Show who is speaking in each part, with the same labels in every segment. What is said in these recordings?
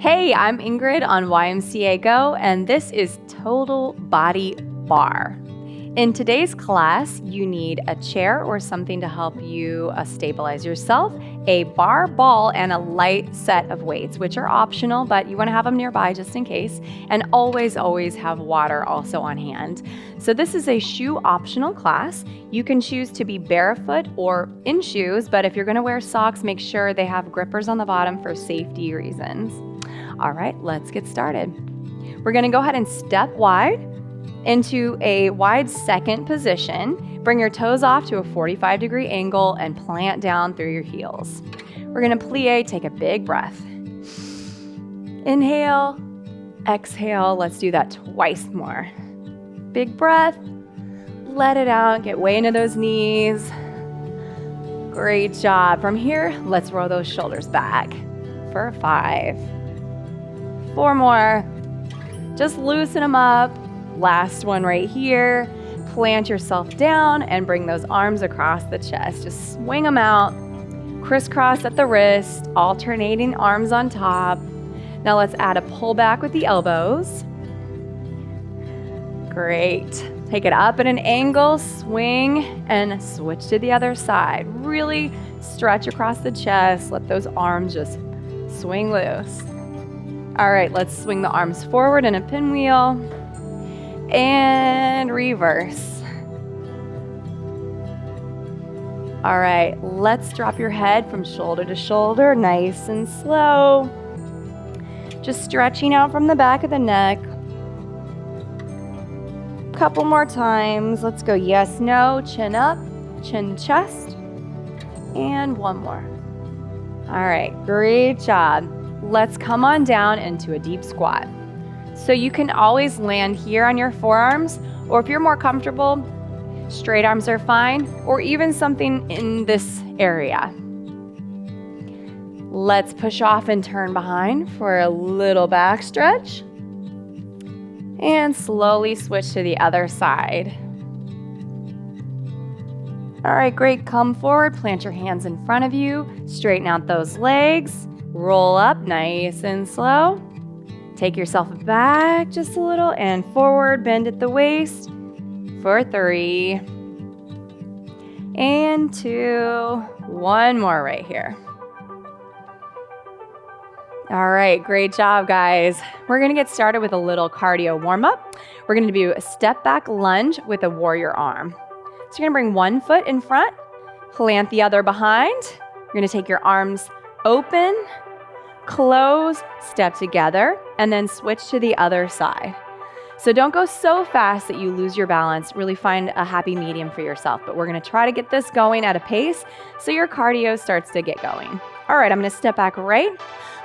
Speaker 1: Hey, I'm Ingrid on YMCA Go, and this is Total Body Barre. In today's class, you need a chair or something to help you stabilize yourself, a bar ball, and a light set of weights, which are optional, but you want to have them nearby just in case, and always have water also on hand. So this is a shoe optional class. You can choose to be barefoot or in shoes, but if you're going to wear socks, make sure they have grippers on the bottom for safety reasons. All right, let's get started. We're going to go ahead and step wide into a wide second position. Bring your toes off to a 45-degree angle and plant down through your heels. We're going to plie, take a big breath. Inhale, exhale. Let's do that twice more. Big breath, let it out, get way into those knees. Great job. From here, let's roll those shoulders back for 5. 4 more. Just loosen them up. Last one right here. Plant yourself down and bring those arms across the chest. Just swing them out. Crisscross at the wrist, alternating arms on top. Now let's add a pull back with the elbows. Great. Take it up at an angle, swing, and switch to the other side. Really stretch across the chest. Let those arms just swing loose. All right, let's swing the arms forward in a pinwheel and reverse. All right, let's drop your head from shoulder to shoulder, nice and slow. Just stretching out from the back of the neck. Couple more times. Let's go yes, no, chin up, chin, chest, and one more. All right, great job. Let's come on down into a deep squat. So you can always land here on your forearms, or if you're more comfortable, straight arms are fine, or even something in this area. Let's push off and turn behind for a little back stretch. And slowly switch to the other side. All right, great. Come forward, plant your hands in front of you, straighten out those legs. Roll up nice and slow. Take yourself back just a little and forward, bend at the waist for 3 and 2. One more right here. All right, great job, guys. We're gonna get started with a little cardio warm-up. We're gonna do a step back lunge with a warrior arm. So you're gonna bring one foot in front, plant the other behind. You're gonna take your arms open, close, step together, and then switch to the other side. So don't go so fast that you lose your balance. Really find a happy medium for yourself. But we're going to try to get this going at a pace so your cardio starts to get going. All right, I'm going to step back right.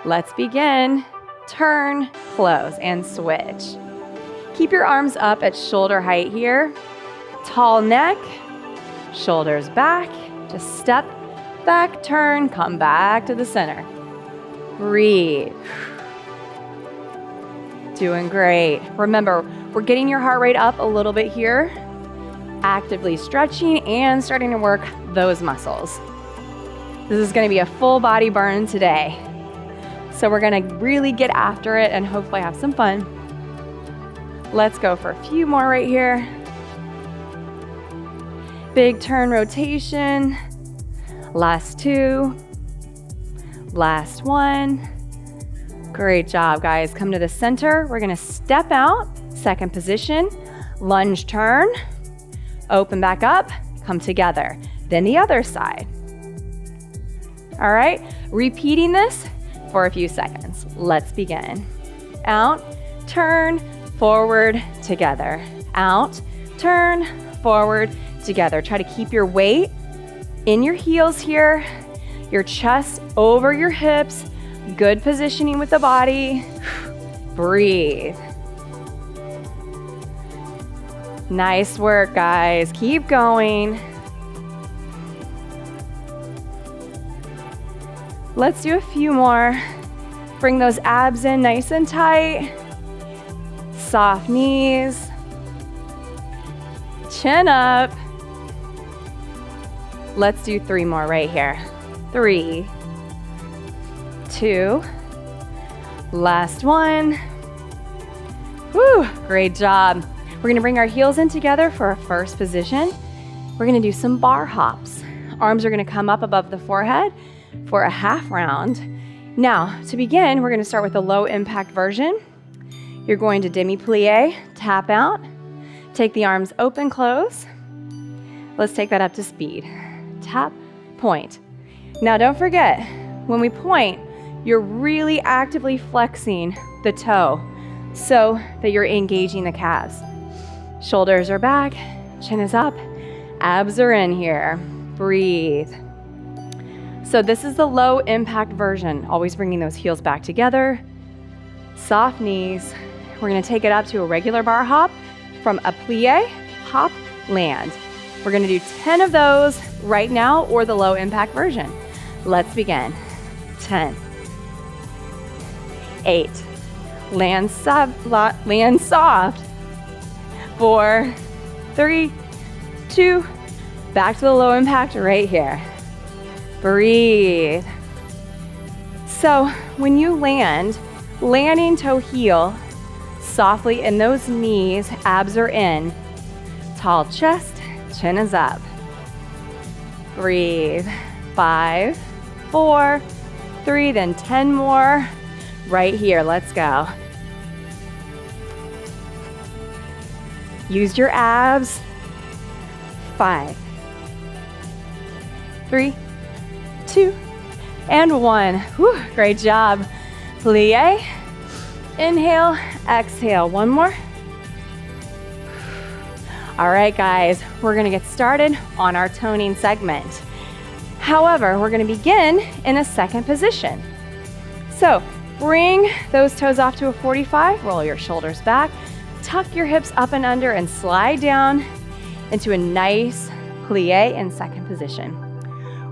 Speaker 1: Let's begin. Turn, close, and switch. Keep your arms up at shoulder height here. Tall neck, shoulders back. Just step back, turn, come back to the center. Breathe. Doing great. Remember, we're getting your heart rate up a little bit here, actively stretching and starting to work those muscles. This is going to be a full body burn today. So we're going to really get after it and hopefully have some fun. Let's go for a few more right here. Big turn rotation. Last 2. Last 1. Great job, guys. Come to the center. We're going to step out, second position, lunge turn, open back up, come together. Then the other side. All right, repeating this for a few seconds. Let's begin. Out, turn, forward, together. Out, turn, forward, together. Try to keep your weight in your heels here. Your chest over your hips, good positioning with the body. Breathe. Nice work, guys. Keep going. Let's do a few more. Bring those abs in nice and tight. Soft knees. Chin up. Let's do 3 more right here. 3, 2, Last one. Woo, great job. We're gonna bring our heels in together for our first position. We're gonna do some bar hops. Arms are gonna come up above the forehead for a half round. Now, to begin, we're gonna start with a low impact version. You're going to demi-plie, tap out, take the arms open, close. Let's take that up to speed. Tap, point. Now don't forget, when we point, you're really actively flexing the toe so that you're engaging the calves. Shoulders are back, chin is up, abs are in here. Breathe. So this is the low impact version, always bringing those heels back together. Soft knees. We're gonna take it up to a regular bar hop from a plie, hop, land. We're gonna do 10 of those right now or the low impact version. Let's begin. 10, 8, land soft. 4, 3, 2, back to the low impact right here. Breathe. So when you land, landing toe heel softly in those knees, abs are in. Tall chest, chin is up. Breathe. 5, 4, 3, then 10 more. Right here, let's go. Use your abs. 5, 3, 2, and 1. Whew, great job. Plie. Inhale, exhale. One more. All right, guys, we're gonna get started on our toning segment. However, we're gonna begin in a second position. So bring those toes off to a 45, roll your shoulders back, tuck your hips up and under and slide down into a nice plie in second position.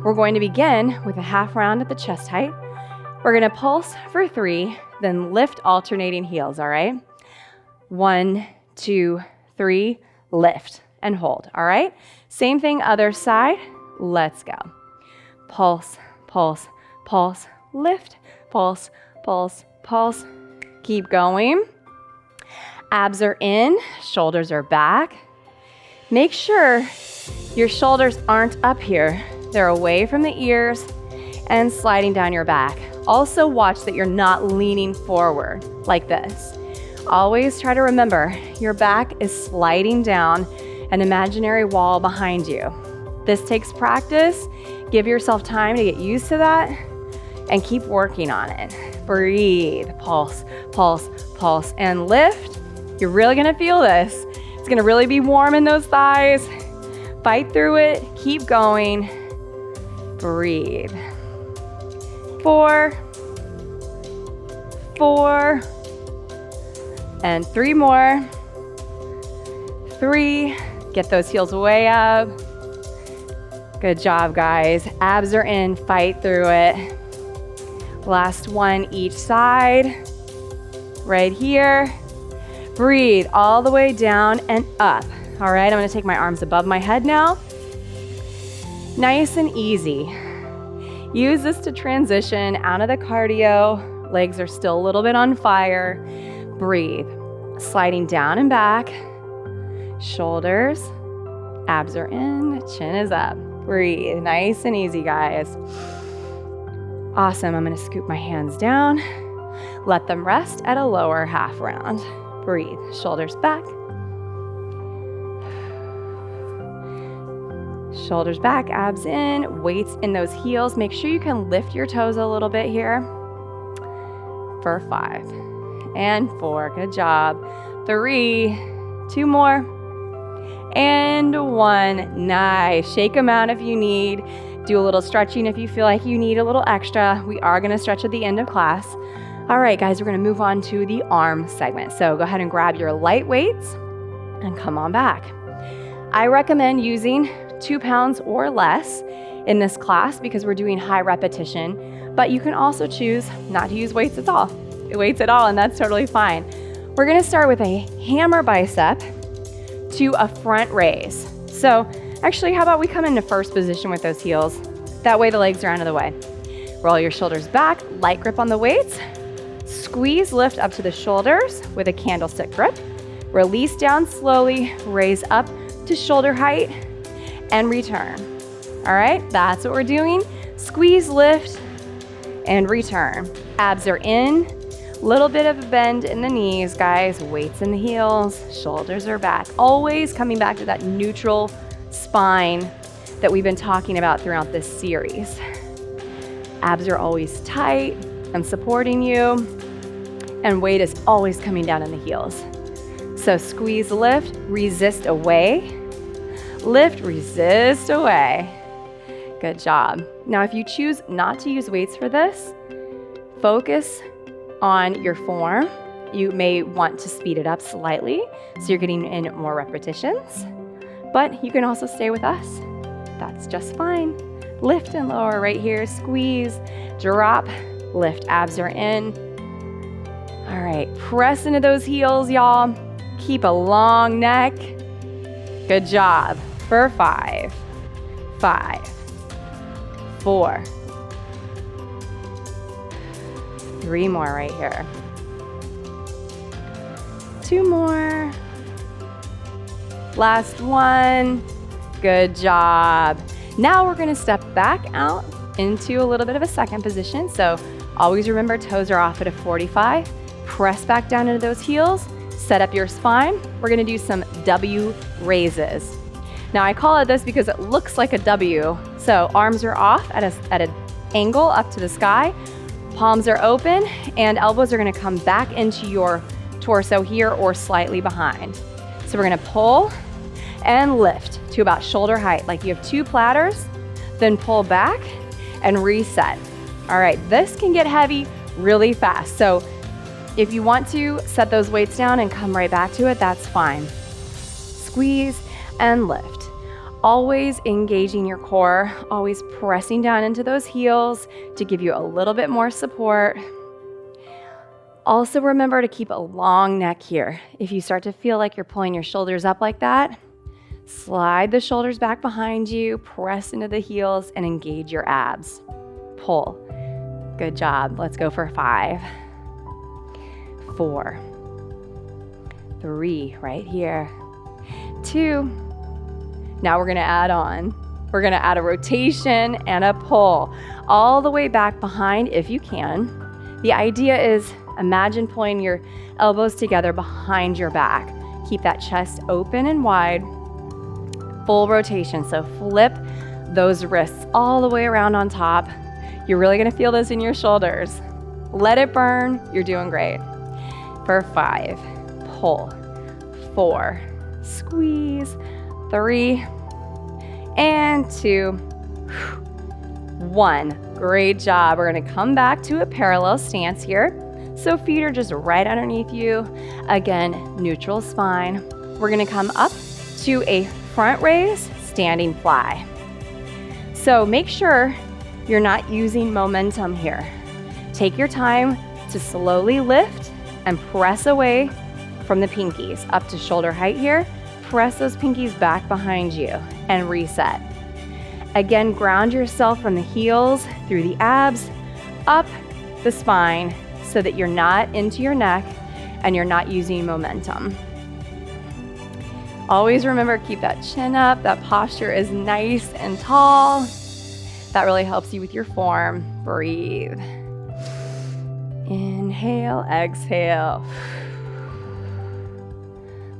Speaker 1: We're going to begin with a half round at the chest height. We're gonna pulse for 3, then lift alternating heels, all right? 1, 2, 3, lift and hold, all right? Same thing, other side, let's go. Pulse, pulse, pulse, lift, pulse, pulse, pulse. Keep going. Abs are in, shoulders are back. Make sure your shoulders aren't up here. They're away from the ears and sliding down your back. Also watch that you're not leaning forward like this. Always try to remember your back is sliding down an imaginary wall behind you. This takes practice. Give yourself time to get used to that and keep working on it. Breathe, pulse, pulse, pulse, and lift. You're really gonna feel this. It's gonna really be warm in those thighs. Fight through it, keep going. Breathe. 4, 4, and 3 more. 3, get those heels way up. Good job, guys. Abs are in, fight through it. Last one each side. Right here. Breathe all the way down and up. All right, I'm gonna take my arms above my head now. Nice and easy. Use this to transition out of the cardio. Legs are still a little bit on fire. Breathe. Sliding down and back. Shoulders, abs are in, chin is up. Breathe, nice and easy, guys. Awesome, I'm gonna scoop my hands down. Let them rest at a lower half round. Breathe, shoulders back. Shoulders back, abs in, weights in those heels. Make sure you can lift your toes a little bit here. For 5 and 4, good job. 3, 2 more, and 1, nice. Shake them out if you need. Do a little stretching if you feel like you need a little extra. We are gonna stretch at the end of class. All right, guys, we're gonna move on to the arm segment. So go ahead and grab your light weights and come on back. I recommend using 2 pounds or less in this class because we're doing high repetition, but you can also choose not to use weights at all, and that's totally fine. We're gonna start with a hammer bicep to a front raise. So actually, how about we come into first position with those heels? That way the legs are out of the way. Roll your shoulders back, light grip on the weights, Squeeze, lift up to the shoulders with a candlestick grip. Release down slowly, raise up to shoulder height, and return. All right, that's what we're doing. Squeeze, lift, and return. Abs are in. Little bit of a bend in the knees, guys. Weights in the heels, shoulders are back. Always coming back to that neutral spine that we've been talking about throughout this series. Abs are always tight and supporting you, and weight is always coming down in the heels. So squeeze, lift, resist away. Lift, resist away. Good job. Now, if you choose not to use weights for this, focus on your form. You may want to speed it up slightly so you're getting in more repetitions, but you can also stay with us. That's just fine. Lift and lower right here. Squeeze, drop, lift. Abs are in. All right, press into those heels, y'all. Keep a long neck. Good job. For 5, 5, 4, 3 more right here. 2 more. Last one. Good job. Now we're going to step back out into a little bit of a second position. So always remember, toes are off at a 45. Press back down into those heels. Set up your spine. We're going to do some W raises. Now I call it this because it looks like a W. So arms are off at an angle up to the sky. Palms are open and elbows are going to come back into your torso here or slightly behind. So we're going to pull and lift to about shoulder height, like you have 2 platters, then pull back and reset. All right, this can get heavy really fast. So if you want to set those weights down and come right back to it, that's fine. Squeeze and lift. Always engaging your core, always pressing down into those heels to give you a little bit more support. Also remember to keep a long neck here. If you start to feel like you're pulling your shoulders up like that, slide the shoulders back behind you, press into the heels, and engage your abs. Pull. Good job. Let's go for 5, 4, 3, right here, 2. Now we're gonna add on. We're gonna add a rotation and a pull all the way back behind if you can. The idea is imagine pulling your elbows together behind your back. Keep that chest open and wide. Full rotation, so flip those wrists all the way around on top. You're really gonna feel this in your shoulders. Let it burn, you're doing great. For 5, pull, 4, squeeze, 3, and 2, 1. Great job. We're gonna come back to a parallel stance here. So feet are just right underneath you. Again, neutral spine. We're gonna come up to a front raise, standing fly. So make sure you're not using momentum here. Take your time to slowly lift and press away from the pinkies up to shoulder height here. Press those pinkies back behind you and reset. Again, ground yourself from the heels through the abs, up the spine so that you're not into your neck and you're not using momentum. Always remember, keep that chin up. That posture is nice and tall. That really helps you with your form. Breathe. Inhale, exhale.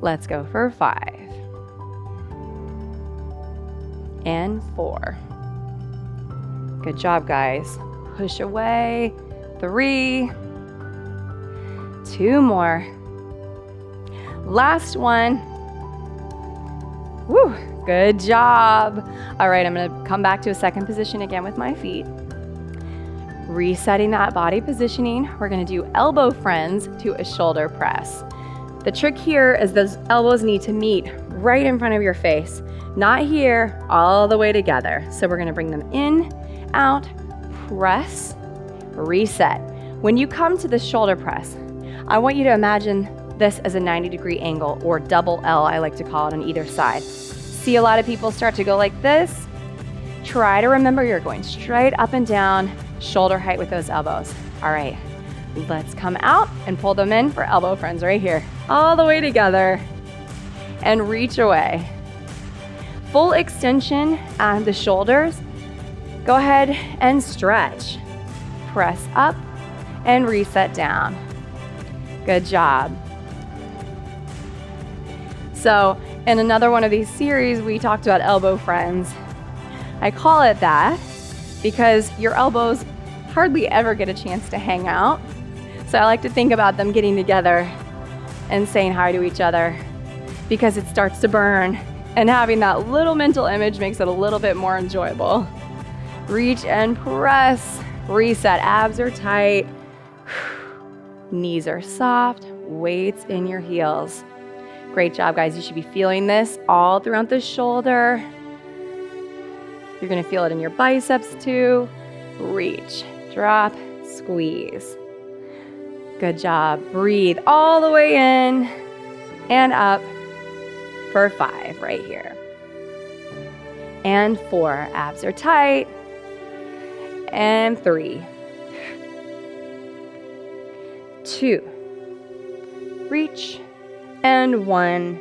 Speaker 1: Let's go for 5 and 4. Good job, guys. Push away. 3, 2 more. Last one. Woo, good job. All right, I'm gonna come back to a second position again with my feet. Resetting that body positioning. We're gonna do elbow friends to a shoulder press. The trick here is those elbows need to meet right in front of your face, not here, all the way together. So we're gonna bring them in, out, press, reset. When you come to the shoulder press, I want you to imagine this as a 90-degree angle, or double L, I like to call it, on either side. See a lot of people start to go like this. Try to remember you're going straight up and down, shoulder height with those elbows. All right, Let's come out and pull them in for elbow friends right here. All the way together and reach away. Full extension at the shoulders. Go ahead and stretch. Press up and reset down. Good job. So in another one of these series, we talked about elbow friends. I call it that because your elbows hardly ever get a chance to hang out. So I like to think about them getting together and saying hi to each other because it starts to burn, and having that little mental image makes it a little bit more enjoyable. Reach and press. Reset. Abs are tight. Knees are soft. Weights in your heels. Great job, guys. You should be feeling this all throughout the shoulder. You're going to feel it in your biceps too. Reach, drop, squeeze. Good job. Breathe all the way in and up for 5 right here. And 4. Abs are tight. And 3. 2. Reach. And 1.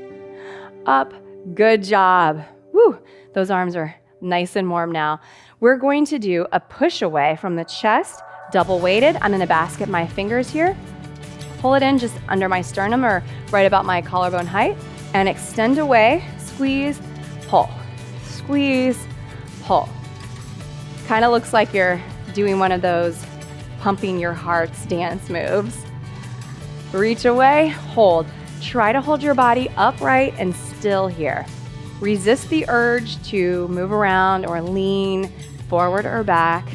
Speaker 1: Up. Good job. Woo! Those arms are nice and warm now. We're going to do a push away from the chest, double weighted. I'm gonna basket my fingers here. Pull it in just under my sternum or right about my collarbone height, and extend away, squeeze, pull. Squeeze, pull. Kind of looks like you're doing one of those pumping your heart's dance moves. Reach away, hold. Try to hold your body upright and still here. Resist the urge to move around or lean forward or back.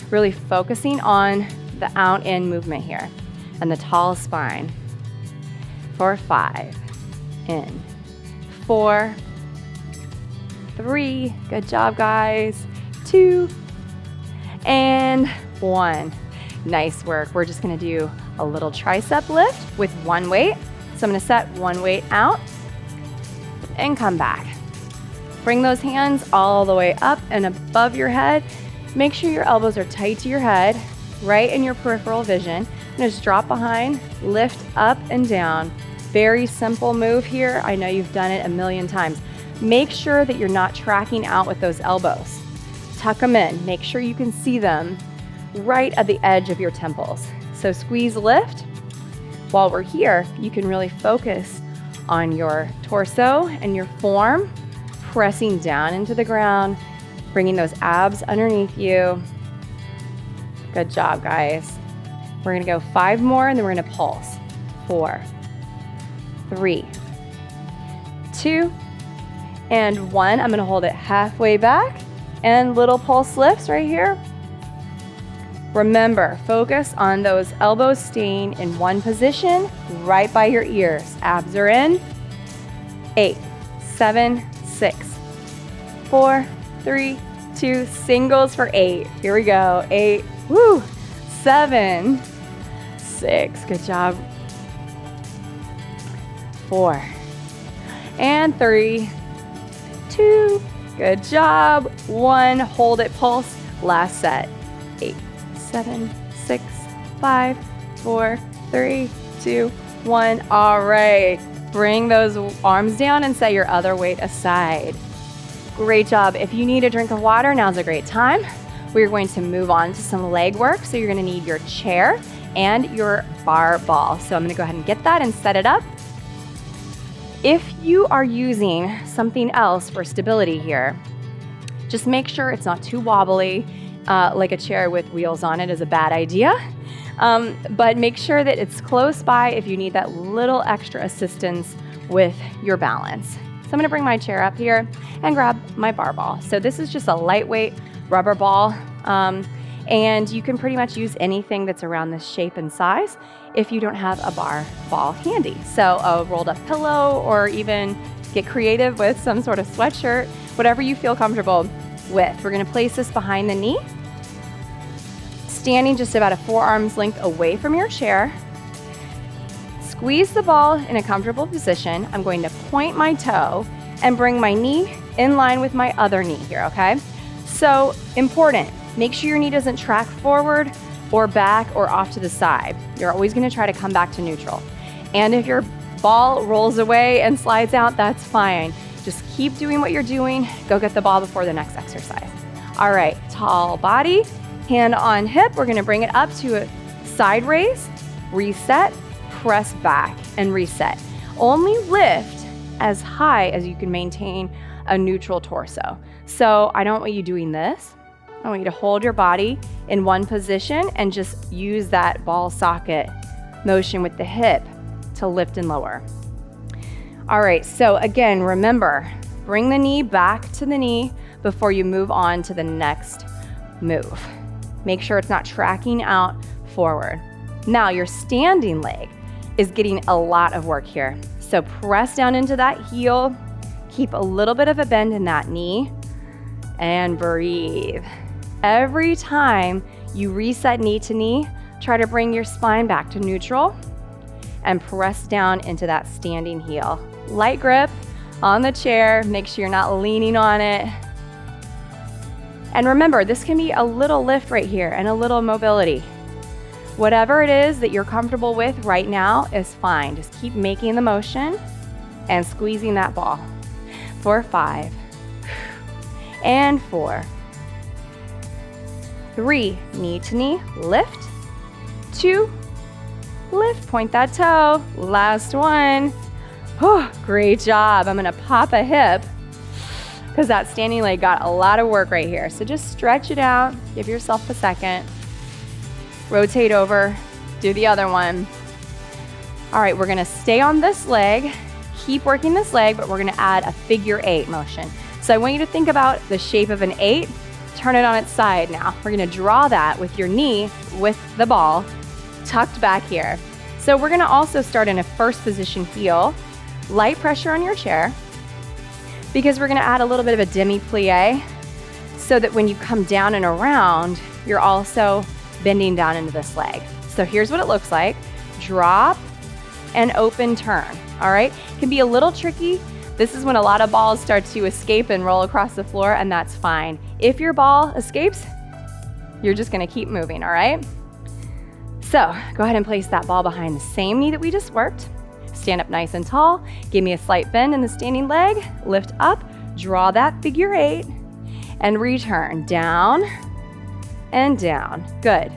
Speaker 1: Really focusing on the out-in movement here and the tall spine. For 5. In. 4. 3. Good job, guys. 2. And 1. Nice work. We're just gonna do a little tricep lift with one weight. So I'm gonna set one weight out and come back. Bring those hands all the way up and above your head. Make sure your elbows are tight to your head, right in your peripheral vision. And just drop behind, lift up and down. Very simple move here. I know you've done it a million times. Make sure that you're not tracking out with those elbows. Tuck them in. Make sure you can see them right at the edge of your temples. So squeeze, lift. While we're here, you can really focus on your torso and your form, pressing down into the ground, bringing those abs underneath you. Good job, guys. We're gonna go 5 more and then we're gonna pulse. 4, 3, 2, and 1. I'm gonna hold it halfway back and little pulse lifts right here. Remember, focus on those elbows staying in one position right by your ears. Abs are in. 8, 7, 6, 4, 3, 2, singles for 8. Here we go. 8, woo, 7, 6, good job. 4, and 3, 2, good job. 1, hold it, pulse, last set. 8, 7, 6, 5, 4, 3, 2, 1. All right, bring those arms down and set your other weight aside. Great job. If you need a drink of water, now's a great time. We're going to move on to some leg work. So you're gonna need your chair and your bar ball. So I'm gonna go ahead and get that and set it up. If you are using something else for stability here, just make sure it's not too wobbly. Like a chair with wheels on it is a bad idea. But make sure that it's close by if you need that little extra assistance with your balance. So I'm gonna bring my chair up here and grab my bar ball. So this is just a lightweight rubber ball. And you can pretty much use anything that's around this shape and size if you don't have a bar ball handy. So a rolled up pillow, or even get creative with some sort of sweatshirt, whatever you feel comfortable with. We're gonna place this behind the knee, standing just about a 4 arms length away from your chair. Squeeze the ball in a comfortable position. I'm going to point my toe and bring my knee in line with my other knee here, okay? So important, make sure your knee doesn't track forward or back or off to the side. You're always gonna try to come back to neutral. And if your ball rolls away and slides out, that's fine. Just keep doing what you're doing. Go get the ball before the next exercise. All right, tall body, hand on hip. We're gonna bring it up to a side raise, reset, press back, and reset. Only lift as high as you can maintain a neutral torso. So I don't want you doing this. I want you to hold your body in one position and just use that ball socket motion with the hip to lift and lower. All right, so again, remember, bring the knee back to the knee before you move on to the next move. Make sure it's not tracking out forward. Now your standing leg is getting a lot of work here. So press down into that heel, keep a little bit of a bend in that knee, and breathe. Every time you reset knee to knee, try to bring your spine back to neutral and press down into that standing heel. Light grip on the chair, make sure you're not leaning on it. And remember, this can be a little lift right here and a little mobility. Whatever it is that you're comfortable with right now is fine. Just keep making the motion and squeezing that ball. For 5, and 4, 3, knee to knee, lift, 2, lift, point that toe, last one. Oh, great job. I'm gonna pop a hip because that standing leg got a lot of work right here. So just stretch it out, give yourself a second, rotate over, do the other one. All right, we're gonna stay on this leg, keep working this leg, but we're gonna add a figure 8 motion. So I want you to think about the shape of an 8, turn it on its side now. We're gonna draw that with your knee with the ball tucked back here. So we're gonna also start in a first position heel, light pressure on your chair, because we're gonna add a little bit of a demi-plie so that when you come down and around, you're also bending down into this leg. So here's what it looks like. Drop and open turn, all right? It can be a little tricky. This is when a lot of balls start to escape and roll across the floor, and that's fine. If your ball escapes, you're just gonna keep moving, all right? So go ahead and place that ball behind the same knee that we just worked. Stand up nice and tall. Give me a slight bend in the standing leg. Lift up, draw that figure 8, and return down and down. Good.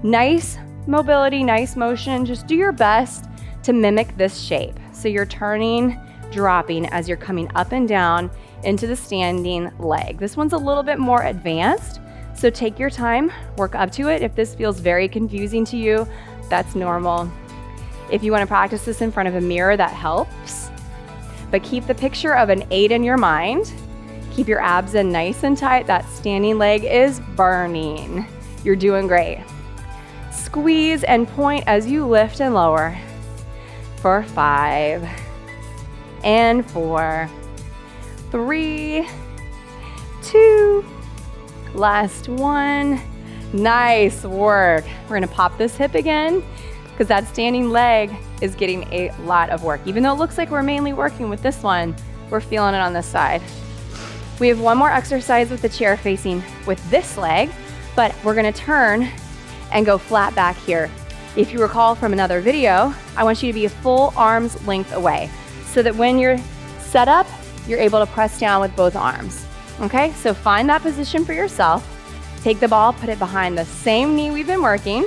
Speaker 1: Nice mobility, nice motion. Just do your best to mimic this shape. So you're turning, dropping as you're coming up and down into the standing leg. This one's a little bit more advanced, so take your time, work up to it. If this feels very confusing to you, that's normal. If you want to practice this in front of a mirror, that helps. But keep the picture of an 8 in your mind. Keep your abs in nice and tight. That standing leg is burning. You're doing great. Squeeze and point as you lift and lower. For 5, and 4, 3, 2, last one. Nice work. We're gonna pop this hip again because that standing leg is getting a lot of work. Even though it looks like we're mainly working with this one, we're feeling it on this side. We have one more exercise with the chair facing with this leg, but we're gonna turn and go flat back here. If you recall from another video, I want you to be a full arm's length away so that when you're set up, you're able to press down with both arms. Okay, so find that position for yourself. Take the ball, put it behind the same knee we've been working.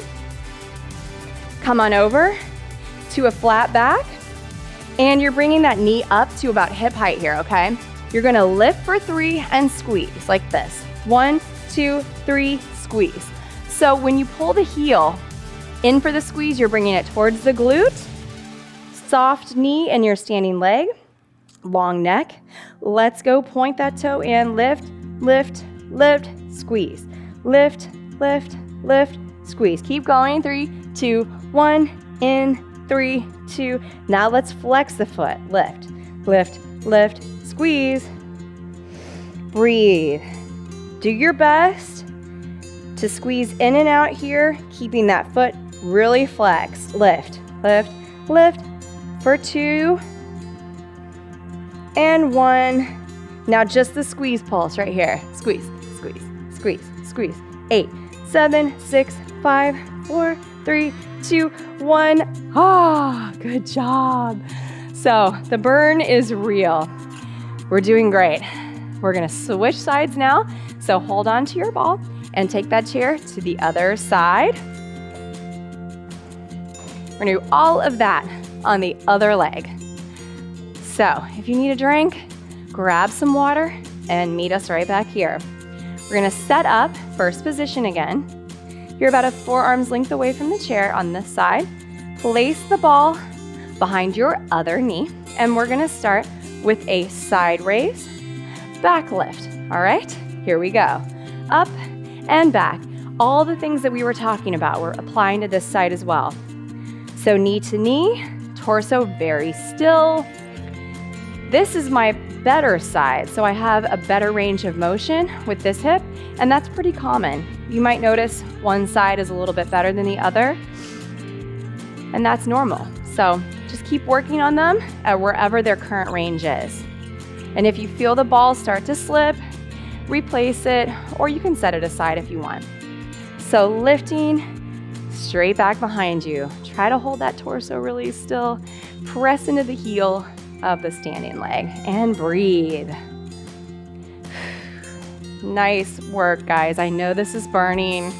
Speaker 1: Come on over to a flat back, and you're bringing that knee up to about hip height here, okay? You're gonna lift for 3 and squeeze like this. 1, 2, 3, squeeze. So when you pull the heel in for the squeeze, you're bringing it towards the glute, soft knee and your standing leg, long neck. Let's go, point that toe and lift, lift, lift, squeeze. Lift, lift, lift, squeeze. Keep going, 3, 2, 1, in, 3, 2. Now let's flex the foot. Lift, lift, lift, squeeze. Breathe. Do your best to squeeze in and out here, keeping that foot really flexed. Lift, lift, lift for 2 and 1. Now just the squeeze pulse right here. Squeeze, squeeze, squeeze, squeeze. 8, 7, 6, 5, 4, 3, 2, 1. Ah, good job. So the burn is real. We're doing great. We're gonna switch sides now. So hold on to your ball and take that chair to the other side. We're gonna do all of that on the other leg. So if you need a drink, grab some water and meet us right back here. We're gonna set up first position again. You're about a forearm's length away from the chair on this side. Place the ball behind your other knee, and we're gonna start with a side raise, back lift. All right, here we go. Up and back. All the things that we were talking about, we're applying to this side as well. So knee to knee, torso very still. This is my better side, so I have a better range of motion with this hip, and that's pretty common. You might notice one side is a little bit better than the other, and that's normal. So just keep working on them at wherever their current range is. And if you feel the ball start to slip, replace it, or you can set it aside if you want. So lifting straight back behind you. Try to hold that torso really still. Press into the heel of the standing leg and breathe. Nice work, guys. I know this is burning.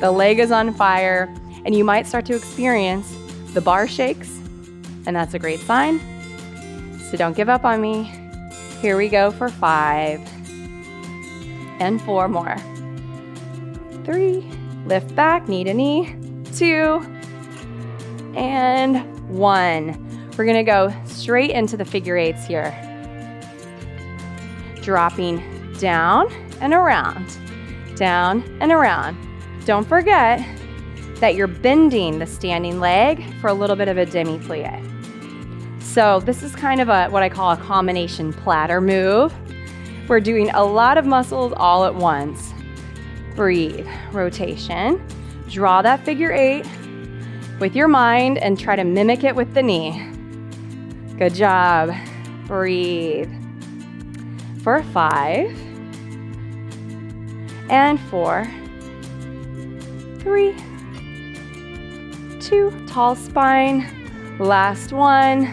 Speaker 1: The leg is on fire, and you might start to experience the bar shakes, and that's a great sign. So don't give up on me. Here we go for 5 and 4 more. 3, lift back, knee to knee, 2, and 1. We're gonna go straight into the figure eights here. Dropping down and around, down and around. Don't forget that you're bending the standing leg for a little bit of a demi-plie. So this is kind of what I call a combination platter move. We're doing a lot of muscles all at once. Breathe, rotation. Draw that figure 8 with your mind and try to mimic it with the knee. Good job. Breathe. For 5 and 4, 3, 2, tall spine. Last one.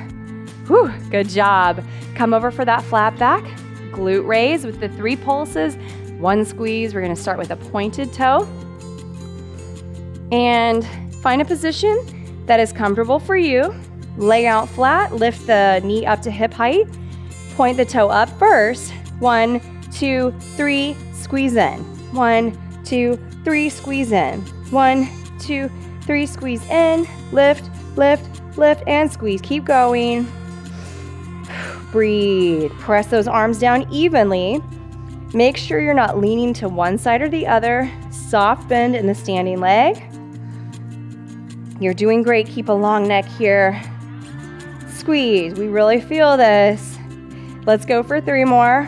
Speaker 1: Whew, good job. Come over for that flat back. Glute raise with the 3 pulses. 1 squeeze. We're gonna start with a pointed toe. And find a position that is comfortable for you. Lay out flat, lift the knee up to hip height. Point the toe up first. 1, 2, 3, squeeze in. 1, 2, 3, squeeze in. 1, 2, 3, squeeze in. Lift, lift, lift, and squeeze. Keep going. Breathe. Press those arms down evenly. Make sure you're not leaning to one side or the other. Soft bend in the standing leg. You're doing great. Keep a long neck here. Squeeze. We really feel this. Let's go for 3 more.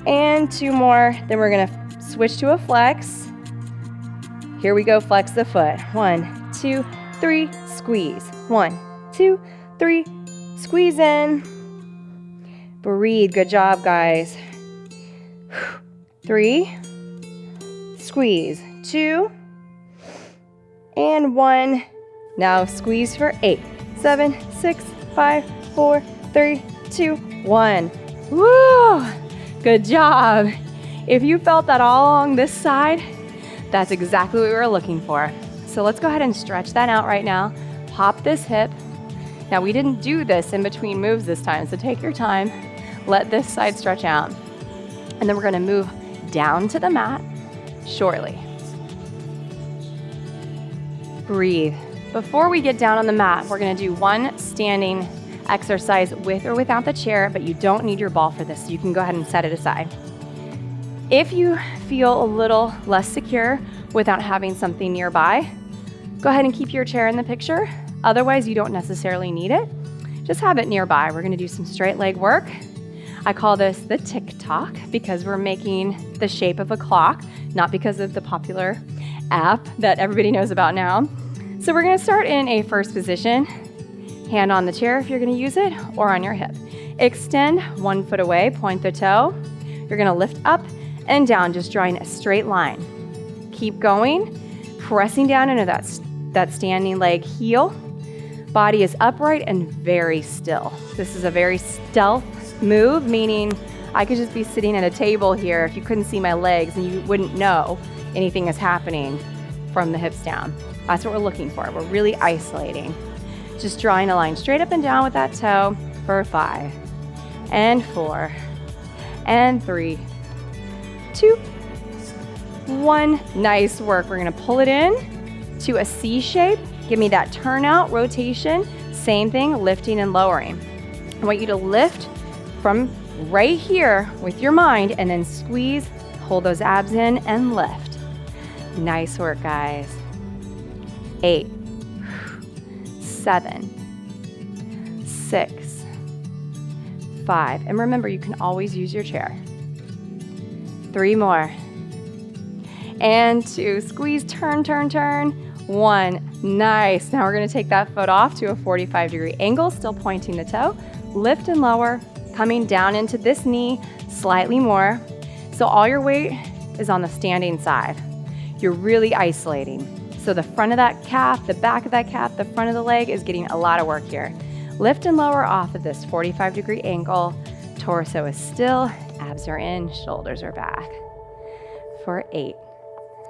Speaker 1: And 2 more. Then we're going to switch to a flex. Here we go. Flex the foot. 1, 2, 3, squeeze. 1, 2, 3, squeeze in. Breathe. Good job, guys. 3, squeeze. 2, and 1. Now squeeze for 8, 7, 6, 5, 4, 3, 2, 1. Woo! Good job. If you felt that all along this side, that's exactly what we were looking for. So let's go ahead and stretch that out right now. Pop this hip. Now we didn't do this in between moves this time, so take your time. Let this side stretch out. And then we're gonna move down to the mat shortly. Breathe. Before we get down on the mat, we're gonna do one standing exercise with or without the chair, but you don't need your ball for this, so you can go ahead and set it aside. If you feel a little less secure without having something nearby, go ahead and keep your chair in the picture. Otherwise, you don't necessarily need it. Just have it nearby. We're gonna do some straight leg work. I call this the tick-tock because we're making the shape of a clock, not because of the popular app that everybody knows about now. So we're gonna start in a first position, hand on the chair if you're gonna use it, or on your hip. Extend 1 foot away, point the toe. You're gonna lift up and down, just drawing a straight line. Keep going, pressing down into that standing leg heel. Body is upright and very still. This is a very stealth move, meaning I could just be sitting at a table here if you couldn't see my legs and you wouldn't know anything is happening from the hips down. That's what we're looking for. We're really isolating. Just drawing a line straight up and down with that toe for 5 and 4 and 3, 2, 1. Nice work. We're gonna pull it in to a C shape. Give me that turnout rotation. Same thing, lifting and lowering. I want you to lift from right here with your mind and then squeeze, hold those abs in and lift. Nice work, guys. 8, 7, 6, 5. And remember, you can always use your chair. 3 more. And 2. Squeeze, turn, turn, turn. 1. Nice. Now we're going to take that foot off to a 45-degree angle, still pointing the toe. Lift and lower, coming down into this knee slightly more. So all your weight is on the standing side. You're really isolating. So the front of that calf, the back of that calf, the front of the leg is getting a lot of work here. Lift and lower off of this 45-degree angle. Torso is still, abs are in, shoulders are back. For 8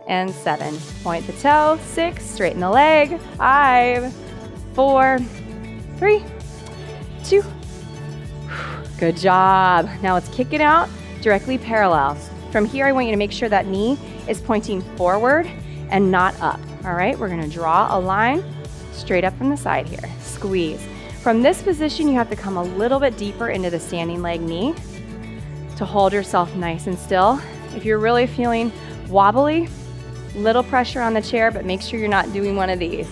Speaker 1: and 7. Point the toe. 6, straighten the leg. 5, 4, 3, 2. Good job. Now let's kick it out directly parallel. From here, I want you to make sure that knee is pointing forward and not up. All right, we're gonna draw a line straight up from the side here. Squeeze. From this position, you have to come a little bit deeper into the standing leg knee to hold yourself nice and still. If you're really feeling wobbly, little pressure on the chair, but make sure you're not doing one of these.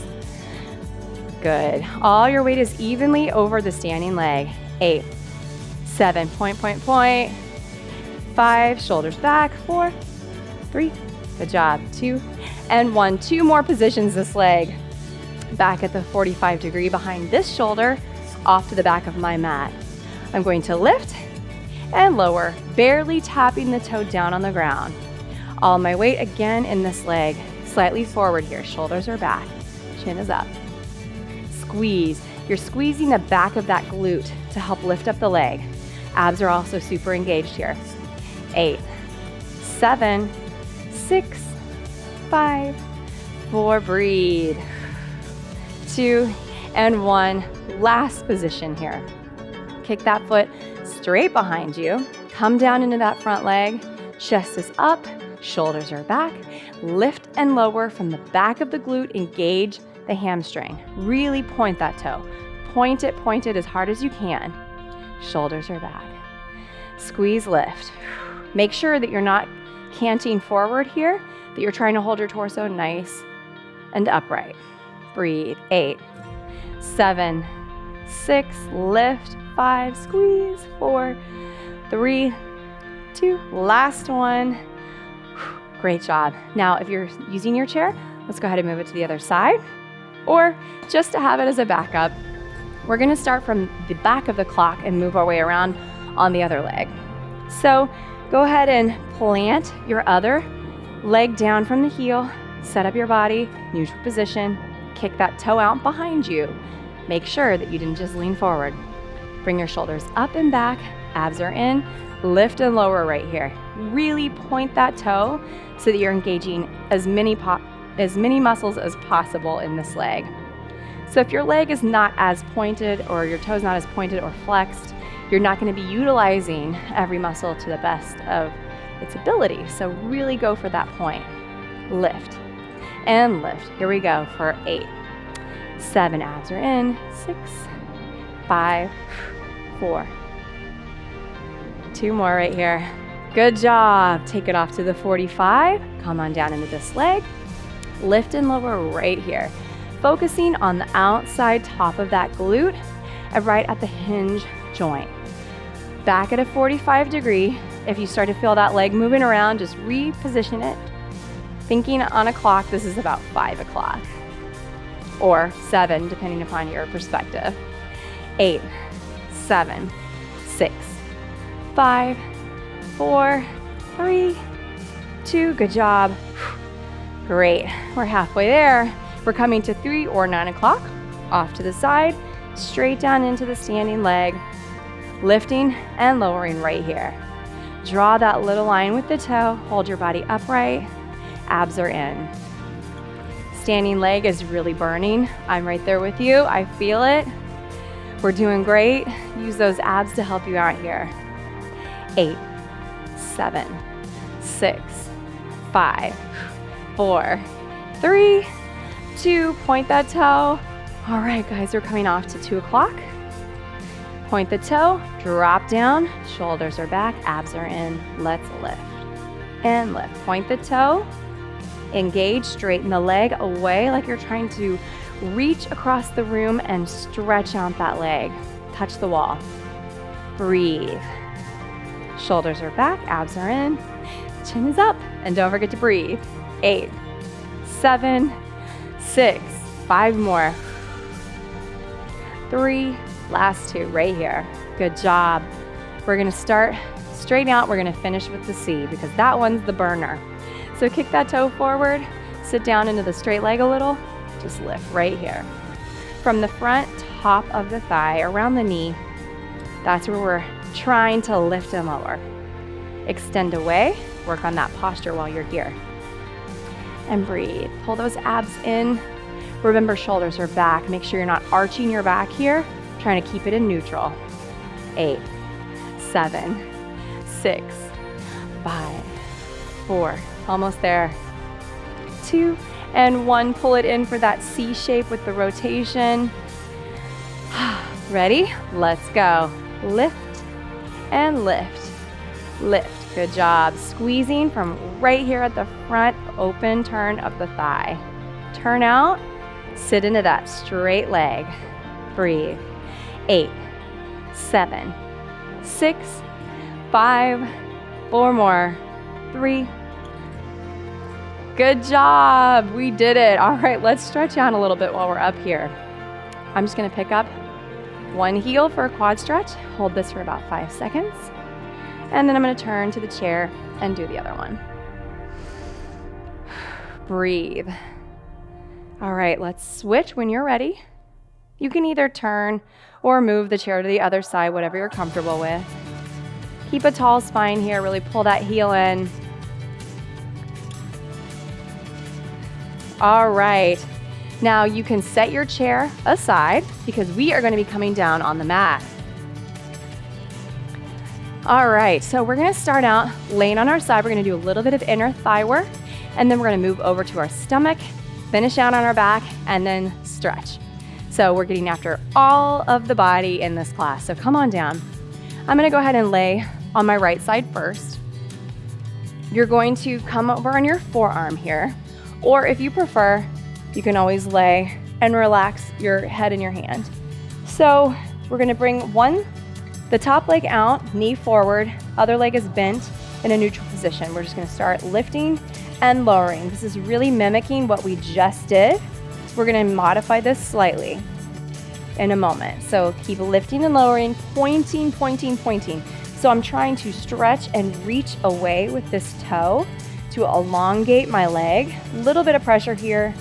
Speaker 1: Good. All your weight is evenly over the standing leg. 8, 7, point, point, point. 5, shoulders back. 4, 3, good job. 2 and 1. 2 more positions this leg. Back at the 45-degree behind this shoulder, off to the back of my mat. I'm going to lift and lower, barely tapping the toe down on the ground. All my weight again in this leg. Slightly forward here, shoulders are back, chin is up. Squeeze. You're squeezing the back of that glute to help lift up the leg. Abs are also super engaged here. 8, 7, 6, 5, 4, breathe. 2 and 1. Last position here. Kick that foot straight behind you. Come down into that front leg. Chest is up, shoulders are back. Lift and lower from the back of the glute. Engage the hamstring. Really point that toe. Point it as hard as you can. Shoulders are back. Squeeze, lift. Make sure that you're not canting forward here, that you're trying to hold your torso nice and upright. Breathe. 8, 7, 6, lift. 5, squeeze. 4, 3, 2, last one. Great job. Now, if you're using your chair, let's go ahead and move it to the other side. Or just to have it as a backup, we're gonna start from the back of the clock and move our way around on the other leg. So go ahead and plant your other leg down from the heel, set up your body, neutral position, kick that toe out behind you. Make sure that you didn't just lean forward. Bring your shoulders up and back, abs are in, lift and lower right here. Really point that toe so that you're engaging as many muscles as possible in this leg. So if your leg is not as pointed or your toe's not as pointed or flexed, you're not going to be utilizing every muscle to the best of its ability. So really go for that point. Lift and lift. Here we go for 8, 7, abs are in, 6, 5, 4. 2 more right here. Good job. Take it off to the 45. Come on down into this leg. Lift and lower right here. Focusing on the outside top of that glute and right at the hinge joint. Back at a 45 degree. If you start to feel that leg moving around, just reposition it. Thinking on a clock, this is about 5 o'clock or 7, depending upon your perspective. 8, 7, 6, 5, 4, 3, 2, good job. Great, we're halfway there. We're coming to 3 or 9 o'clock, off to the side, straight down into the standing leg, lifting and lowering right here. Draw that little line with the toe, hold your body upright, abs are in. Standing leg is really burning. I'm right there with you, I feel it. We're doing great. Use those abs to help you out here. 8, 7, 6, 5, 4, 3, 2, point that toe. All right, guys, we're coming off to 2 o'clock. Point the toe, drop down, shoulders are back, abs are in. Let's lift and lift. Point the toe, engage, straighten the leg away like you're trying to reach across the room and stretch out that leg. Touch the wall. Breathe. Shoulders are back, abs are in, chin is up, and don't forget to breathe. 8, 7, 6, 5 more. 3, last 2 right here. Good job. We're gonna start straight out. We're gonna finish with the C because that one's the burner. So kick that toe forward, sit down into the straight leg a little, just lift right here. From the front, top of the thigh, around the knee, that's where we're trying to lift and lower. Extend away, work on that posture while you're here. And breathe, pull those abs in. Remember, shoulders are back. Make sure you're not arching your back here, trying to keep it in neutral. 8, 7, 6, 5, 4, almost there. 2 and 1, pull it in for that C shape with the rotation. Ready? Let's go. Lift and lift, lift. Good job. Squeezing from right here at the front, open turn of the thigh. Turn out, sit into that straight leg. Breathe. 8, 7, 6, 5, 4 more, 3. Good job. We did it. All right, let's stretch out a little bit while we're up here. I'm just gonna pick up one heel for a quad stretch. Hold this for about 5 seconds. And then I'm gonna turn to the chair and do the other one. Breathe. All right, let's switch when you're ready. You can either turn or move the chair to the other side, whatever you're comfortable with. Keep a tall spine here, really pull that heel in. All right, now you can set your chair aside because we are gonna be coming down on the mat. All right, so we're gonna start out laying on our side. We're gonna do a little bit of inner thigh work, and then we're gonna move over to our stomach, finish out on our back, and then stretch. So we're getting after all of the body in this class, so come on down. I'm gonna go ahead and lay on my right side first. You're going to come over on your forearm here, or if you prefer, you can always lay and relax your head in your hand. So we're gonna bring the top leg out, knee forward, other leg is bent in a neutral position. We're just gonna start lifting and lowering. This is really mimicking what we just did. We're gonna modify this slightly in a moment. So keep lifting and lowering, pointing, pointing, pointing. So I'm trying to stretch and reach away with this toe to elongate my leg. A little bit of pressure here.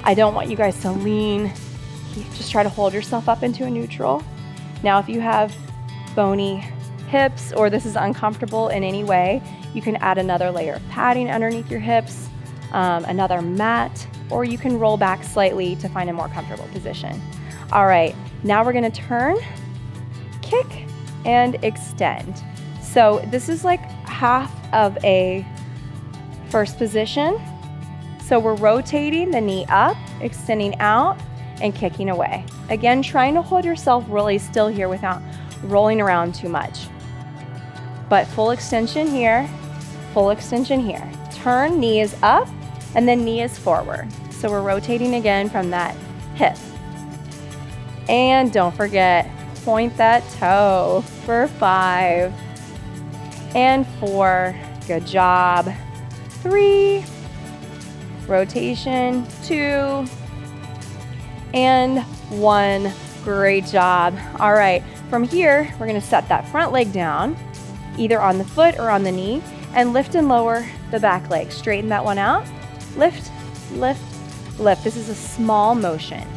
Speaker 1: I don't want you guys to lean. Just try to hold yourself up into a neutral. Now, if you have bony hips or this is uncomfortable in any way, you can add another layer of padding underneath your hips, another mat, or you can roll back slightly to find a more comfortable position. All right, now we're gonna turn, kick, and extend. So this is like half of a first position. So we're rotating the knee up, extending out, and kicking away. Again, trying to hold yourself really still here without rolling around too much. But full extension here, full extension here. Turn, knee is up, and then knee is forward. So we're rotating again from that hip. And don't forget, point that toe for 5 and 4. Good job. 3, rotation, 2, and 1. Great job. All right, from here, we're gonna set that front leg down, either on the foot or on the knee, And lift and lower the back leg. Straighten that one out. Lift, lift, lift. This is a small motion.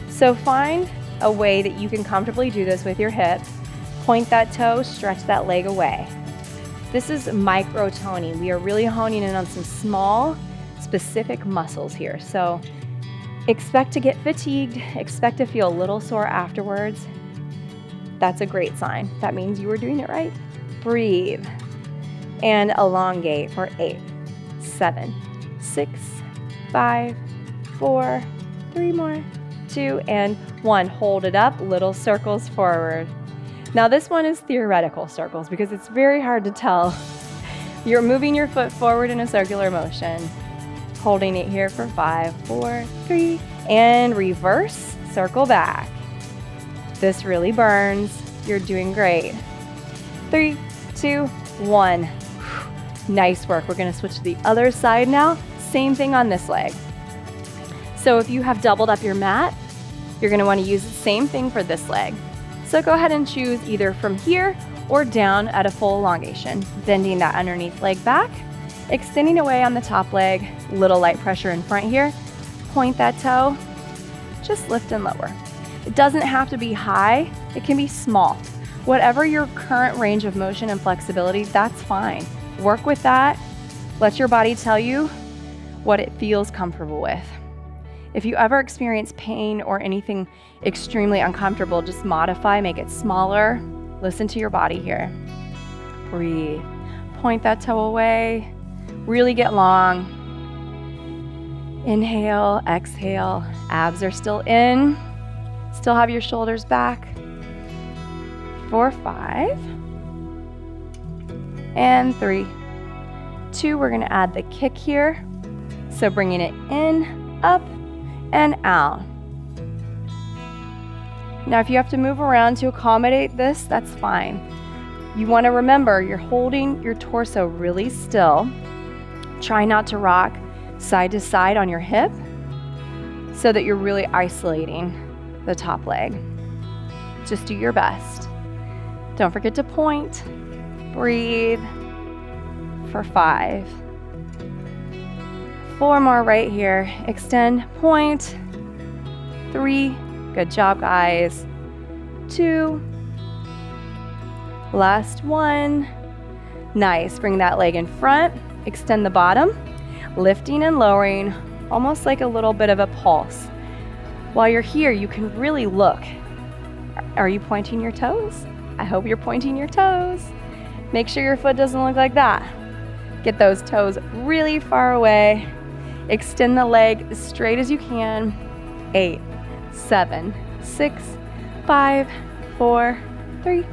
Speaker 1: So find a way that you can comfortably do this with your hip. Point that toe, stretch that leg away. This is micro toning. We are really honing in on some small, specific muscles here. So expect to get fatigued, expect to feel a little sore afterwards. That's a great sign. That means you were doing it right. Breathe and elongate for 8, 7, 6, 5, 4, 3 more, 2, and 1. Hold it up, little circles forward. Now this one is theoretical circles because it's very hard to tell. You're moving your foot forward in a circular motion. Holding it here for 5, 4, 3, and reverse, circle back. This really burns. You're doing great. 3, 2, 1. Nice work. We're gonna switch to the other side now. Same thing on this leg. So if you have doubled up your mat, you're gonna wanna use the same thing for this leg. So go ahead and choose either from here or down at a full elongation, bending that underneath leg back, extending away on the top leg, little light pressure in front here, point that toe, just lift and lower. It doesn't have to be high, it can be small. Whatever your current range of motion and flexibility, that's fine. Work with that, let your body tell you what it feels comfortable with. If you ever experience pain or anything extremely uncomfortable, just modify, make it smaller. Listen to your body here. Breathe. Point that toe away. Really get long. Inhale, exhale. Abs are still in. Still have your shoulders back. 4, 5. And 3, 2. We're gonna add the kick here. So bringing it in, up, and out. Now, if you have to move around to accommodate this, that's fine. You want to remember you're holding your torso really still. Try not to rock side to side on your hip so that you're really isolating the top leg. Just do your best. Don't forget to point. Breathe for 5. 4 more right here. Extend, point. 3, good job, guys. 2, last 1. Nice, bring that leg in front, extend the bottom, lifting and lowering, almost like a little bit of a pulse. While you're here, you can really look. Are you pointing your toes? I hope you're pointing your toes. Make sure your foot doesn't look like that. Get those toes really far away. Extend the leg as straight as you can. 8, 7, 6, 5, 4, 3,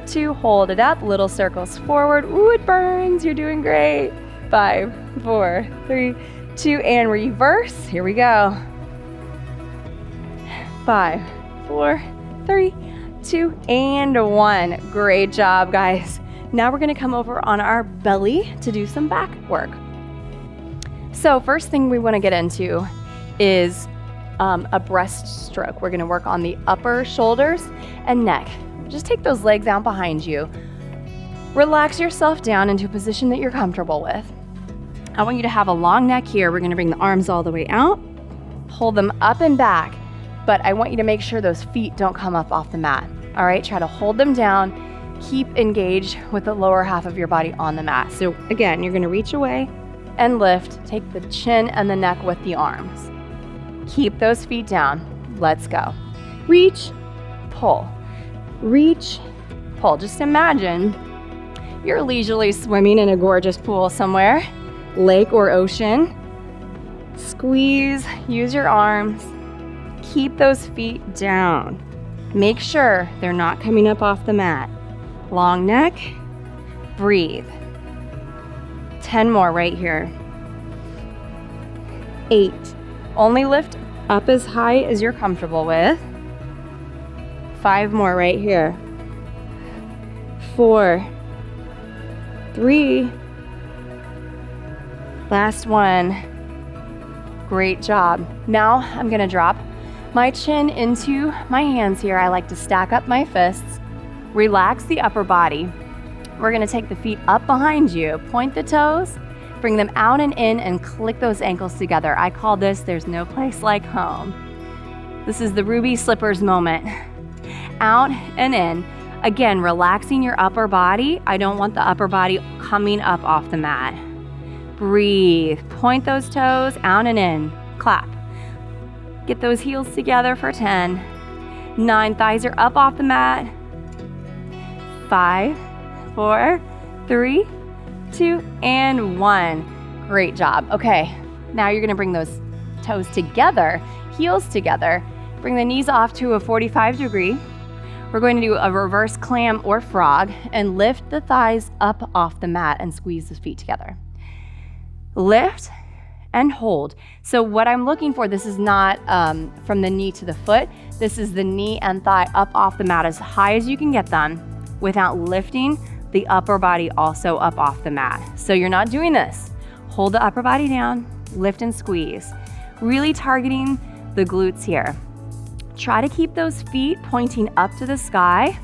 Speaker 1: 2. Hold it up. Little circles forward. Ooh, it burns. You're doing great. 5, 4, 3, 2, and reverse. Here we go. 5, 4, 3, 2, and 1. Great job, guys. Now we're gonna come over on our belly to do some back work. So first thing we wanna get into is a breaststroke. We're gonna work on the upper shoulders and neck. Just take those legs out behind you. Relax yourself down into a position that you're comfortable with. I want you to have a long neck here. We're gonna bring the arms all the way out, hold them up and back, but I want you to make sure those feet don't come up off the mat. All right, try to hold them down. Keep engaged with the lower half of your body on the mat. So again, you're gonna reach away and lift. Take the chin and the neck with the arms. Keep those feet down. Let's go. Reach, pull. Reach, pull. Just imagine you're leisurely swimming in a gorgeous pool somewhere, lake or ocean. Squeeze, use your arms. Keep those feet down. Make sure they're not coming up off the mat. Long neck, breathe. 10 more right here. 8. Only lift up as high as you're comfortable with. 5 more right here. 4, 3, last 1. Great job. Now I'm gonna drop my chin into my hands here. I like to stack up my fists, relax the upper body. We're gonna take the feet up behind you, point the toes, bring them out and in, and click those ankles together. I call this there's no place like home. This is the Ruby Slippers moment. Out and in. Again, relaxing your upper body. I don't want the upper body coming up off the mat. Breathe. Point those toes out and in. Clap. Get those heels together for 10. 9, thighs are up off the mat. 5, 4, 3, 2, and 1. Great job. Okay, now you're gonna bring those toes together, heels together. Bring the knees off to a 45 degree. We're going to do a reverse clam or frog and lift the thighs up off the mat and squeeze the feet together. Lift and hold. So what I'm looking for, this is not from the knee to the foot. This is the knee and thigh up off the mat as high as you can get them without lifting the upper body also up off the mat. So you're not doing this. Hold the upper body down, lift and squeeze. Really targeting the glutes here. Try to keep those feet pointing up to the sky.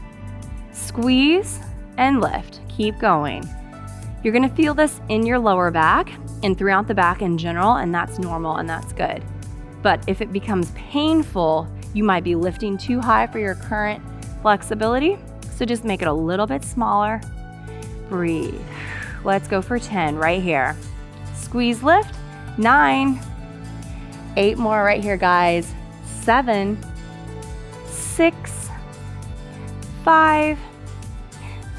Speaker 1: Squeeze and lift. Keep going. You're gonna feel this in your lower back and throughout the back in general, and that's normal and that's good. But if it becomes painful, you might be lifting too high for your current flexibility. So just make it a little bit smaller. Breathe. Let's go for 10 right here. Squeeze, lift. 9. 8 more right here, guys. 7. 6, 5,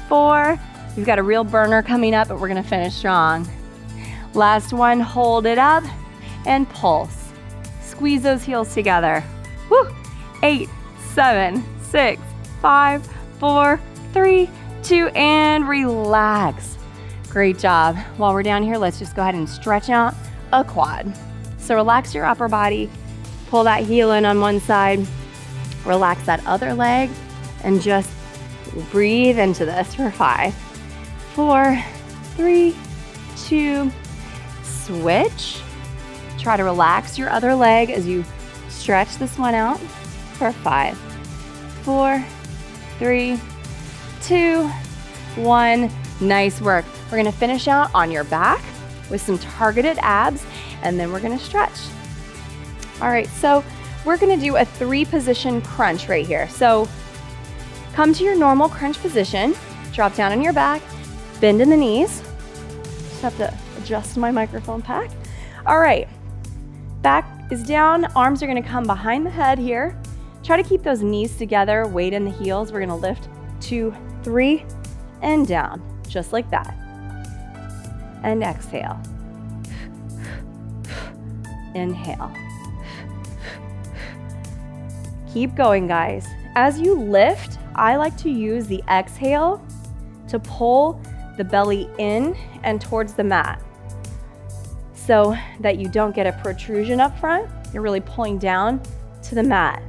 Speaker 1: 4. We've got a real burner coming up, but we're gonna finish strong. Last one, hold it up and pulse. Squeeze those heels together. Woo! 8, 7, 6, 5, 4, 3, 2, and relax. Great job. While we're down here, let's just go ahead and stretch out a quad. So relax your upper body, pull that heel in on one side, relax that other leg, and just breathe into this for 5, 4, 3, 2, switch. Try to relax your other leg as you stretch this one out for 5, 4, 3, 2, 1. Nice work. We're gonna finish out on your back with some targeted abs, and then we're gonna stretch. All right, so we're gonna do a 3-position crunch right here. So come to your normal crunch position, drop down on your back, bend in the knees. Just have to adjust my microphone pack. All right, back is down, arms are gonna come behind the head here. Try to keep those knees together, weight in the heels. We're gonna lift 2, 3, and down, just like that. And exhale. Inhale. Keep going, guys. As you lift, I like to use the exhale to pull the belly in and towards the mat so that you don't get a protrusion up front. You're really pulling down to the mat.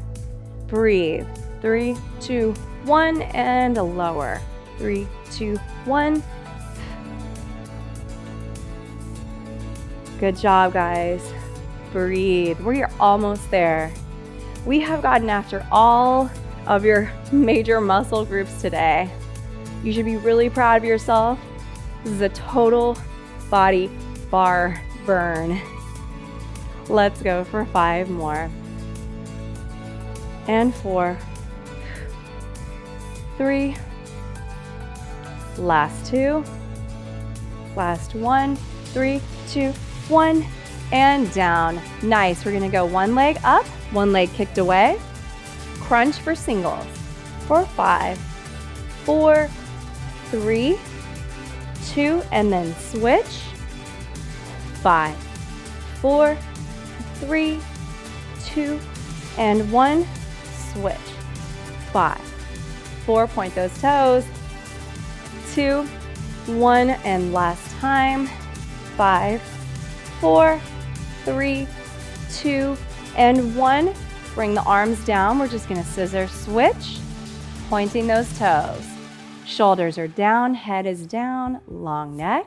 Speaker 1: Breathe. 3, 2, 1, and lower. 3, 2, 1. Good job, guys. Breathe. We are almost there. We have gotten after all of your major muscle groups today. You should be really proud of yourself. This is a total body bar burn. Let's go for 5 more. And 4, 3, last 2, last 1, 3, 2, 1, and down. Nice. We're gonna go one leg up, one leg kicked away. Crunch for singles for 5, 4, 3, 2, and then switch. 5, 4, 3, 2, and 1. Switch. 5, 4, point those toes. 2, 1, and last time. 5, 4, 3, 2, and 1. Bring the arms down. We're just gonna scissor switch, pointing those toes. Shoulders are down, head is down, long neck.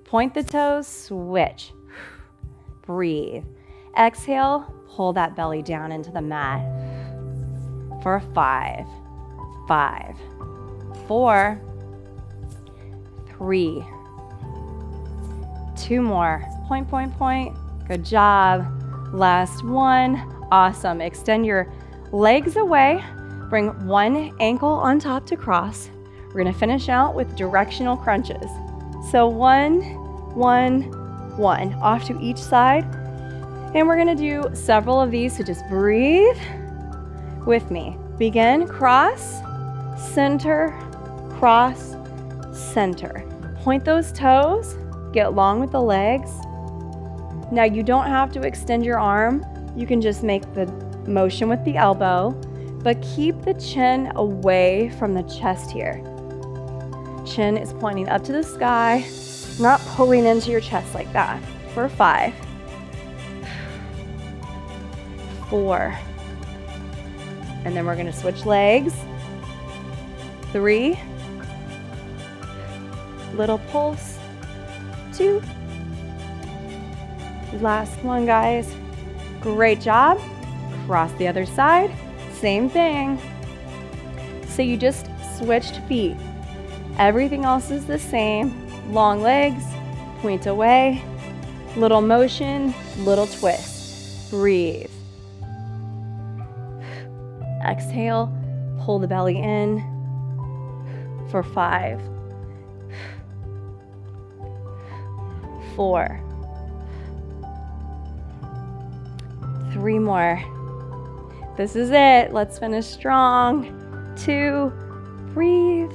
Speaker 1: Point the toes, switch. Breathe. Exhale, pull that belly down into the mat for 5, 4, 3. 2 more. Point, point, point. Good job. Last one. Awesome. Extend your legs away. Bring one ankle on top to cross. We're going to finish out with directional crunches. So 1, 1, 1. Off to each side. And we're going to do several of these, so just breathe with me. Begin, cross, center, cross, center. Point those toes. Get long with the legs. Now you don't have to extend your arm. You can just make the motion with the elbow, but keep the chin away from the chest here. Chin is pointing up to the sky, not pulling into your chest like that. For 5, 4, and then we're gonna switch legs. 3, little pulse. 2, last one, guys. Great job. Cross the other side. Same thing. So you just switched feet. Everything else is the same. Long legs, point away, little motion, little twist. Breathe. Exhale, pull the belly in for 5, 4, 3 more. This is it. Let's finish strong. 2, breathe.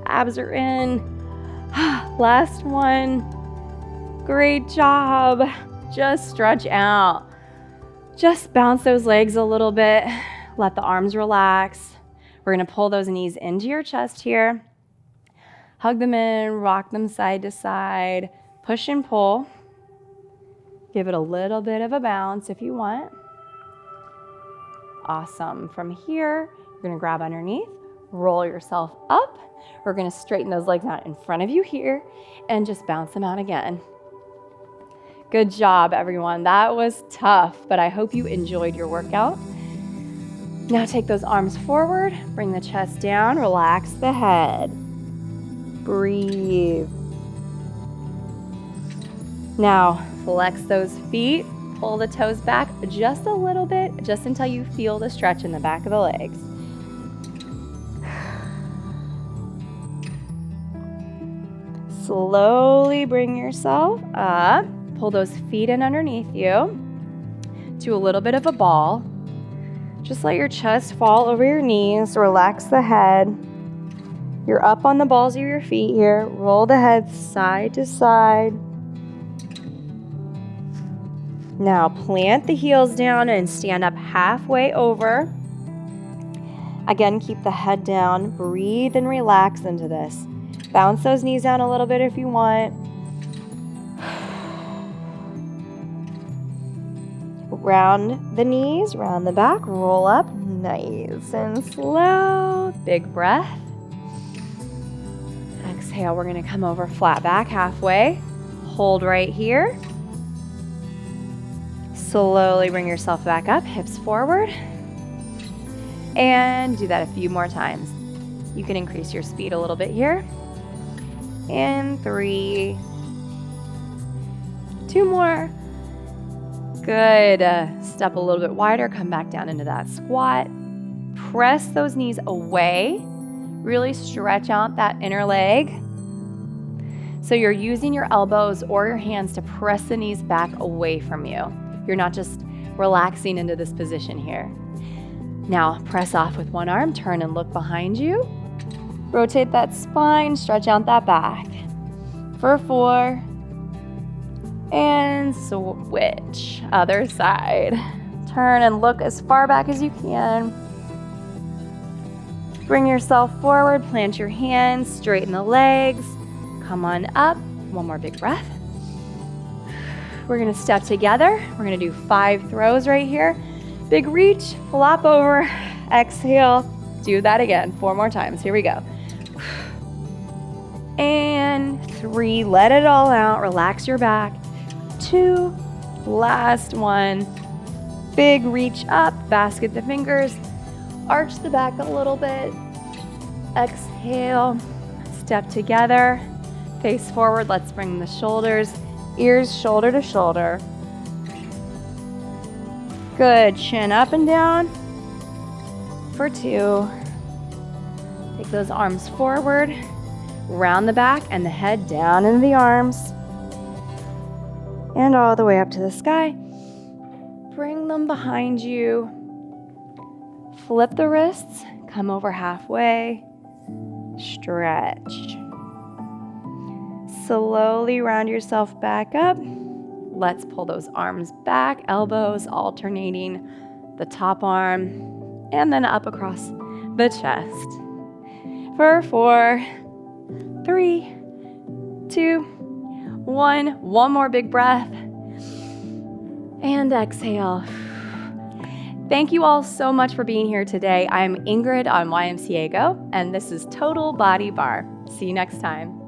Speaker 1: Abs are in. Last one. Great job. Just stretch out. Just bounce those legs a little bit. Let the arms relax. We're gonna pull those knees into your chest here. Hug them in, rock them side to side. Push and pull. Give it a little bit of a bounce if you want. Awesome. From here, you're gonna grab underneath, roll yourself up. We're gonna straighten those legs out in front of you here and just bounce them out again. Good job, everyone. That was tough, but I hope you enjoyed your workout. Now take those arms forward, bring the chest down, relax the head. Breathe. Now flex those feet, pull the toes back just a little bit, just until you feel the stretch in the back of the legs. Slowly bring yourself up, pull those feet in underneath you to a little bit of a ball. Just let your chest fall over your knees, relax the head. You're up on the balls of your feet here. Roll the head side to side. Now plant the heels down and stand up halfway over. Again, keep the head down. Breathe and relax into this. Bounce those knees down a little bit if you want. Round the knees, round the back, roll up, nice and slow. Big breath. Exhale, we're gonna come over flat back halfway. Hold right here. Slowly bring yourself back up, hips forward. And do that a few more times. You can increase your speed a little bit here. And 3, 2 more. Good. Step a little bit wider, come back down into that squat. Press those knees away. Really stretch out that inner leg. So you're using your elbows or your hands to press the knees back away from you. You're not just relaxing into this position here. Now press off with one arm, turn and look behind you. Rotate that spine, stretch out that back. For 4. And switch, other side. Turn and look as far back as you can. Bring yourself forward, plant your hands, straighten the legs. Come on up, one more big breath. We're gonna step together. We're gonna do 5 throws right here. Big reach, flop over, exhale. Do that again, 4 more times, here we go. And 3, let it all out, relax your back. 2, last one. Big reach up, basket the fingers, arch the back a little bit. Exhale, step together. Face forward. Let's bring the shoulders, ears shoulder to shoulder. Good. Chin up and down for 2. Take those arms forward, round the back and the head down into the arms. And all the way up to the sky. Bring them behind you. Flip the wrists, come over halfway, stretch. Slowly round yourself back up. Let's pull those arms back, elbows alternating the top arm, and then up across the chest. For 4, 3, 2, 1. One more big breath. And exhale. Thank you all so much for being here today. I'm Ingrid on YMCA Go, and this is Total Body Barre. See you next time.